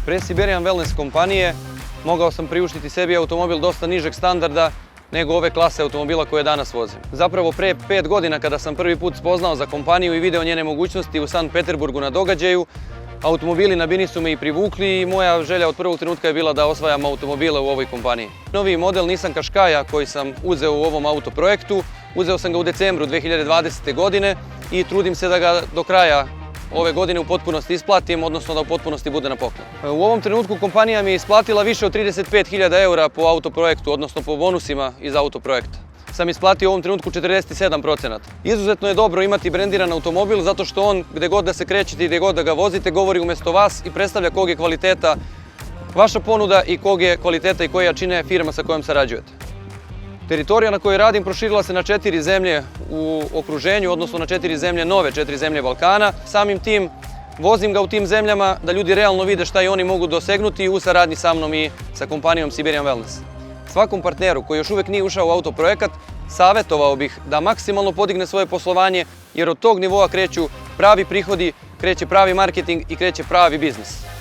Pre Siberian Wellness kompanije mogao sam priuštiti sebi automobil dosta nižeg standarda nego ove klase automobila koje danas vozim. Zapravo pre 5 godina kada sam prvi put spoznao za kompaniju i video njene mogućnosti u Sankt Peterburgu na događaju, automobili na Bini su me i privukli i moja želja od prvog trenutka je bila da osvajam automobile u ovoj kompaniji. Noviji model Nissan Qashqaia koji sam uzeo u ovom autoprojektu, uzeo sam ga u decembru 2020. godine i trudim se da ga do kraja ove godine u potpunosti isplatim, odnosno da u potpunosti bude na poklon. U ovom trenutku kompanija mi je isplatila više od 35.000 eura po autoprojektu, odnosno po bonusima iz autoprojekta. Sam isplatio u ovom trenutku 47%. Izuzetno je dobro imati brendiran automobil zato što on, gde god da se krećete i gde god da ga vozite, govori umjesto vas i predstavlja kog je kvaliteta vaša ponuda i kog je kvaliteta i koje jačine firma sa kojom sarađujete. Teritorija na kojoj radim proširila se na 4 zemlje u okruženju, odnosno na 4 zemlje, nove 4 zemlje Balkana. Samim tim vozim ga u tim zemljama da ljudi realno vide šta i oni mogu dosegnuti u saradnji sa mnom i sa kompanijom Siberian Wellness. Svakom partneru koji još uvijek nije ušao u autoprojekat, savjetovao bih da maksimalno podigne svoje poslovanje jer od tog nivoa kreću pravi prihodi, kreće pravi marketing i kreće pravi biznis.